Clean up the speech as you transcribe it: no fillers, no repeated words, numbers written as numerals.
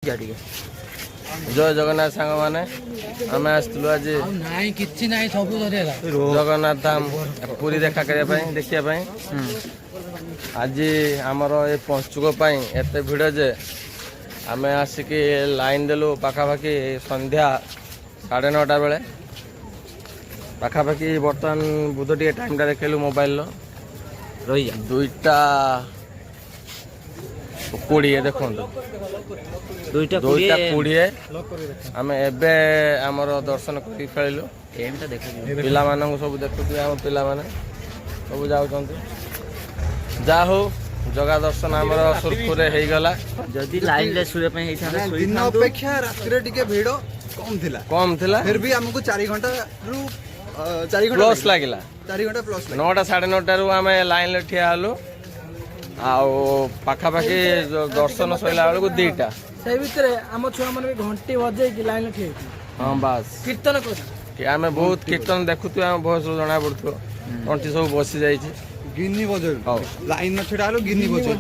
जय जगन्नाथ सांग मैंने आम आसलु आज जगन्नाथ धाम पूरी देखा करने देखा आज आमर ये पंचुक एत भिड़ जे आम आसिक लाइन देलु पाखापाखि संध्या 9:30 बेले पाखापाखि बर्तमान बुध टे टाइम देखलु मोबाइल रही 2:20 देखो 2:20 आम एबे आमर दर्शन कर फेलु पिला सब देखु आम पिला सब जाऊँ जा हो जगह दर्शन आमर सुरखुरे हो गला जदि लाइन रे सुरे पे दिन अपेक्षा रात्रि टिके भीड़ कम थिला फिर भी हमको 4 घंटा रु 4 घंटा प्लस लागिला 4 घंटा प्लस 9टा 9:30 रु आम लाइन रे ठिया हलु आउ पाखापाखि दर्शन सैला बेलू 2टा से भीतर आम छुआ मैंने घंटी बजे कि लाइन ठिया हाँ बस कीर्तन कर आम बहुत कीर्तन देखु आम बहुत जना पड़ो अंटी सब बसी जाइए गिन्नी बजे लाइन में छिड़ा गिन्नी बजे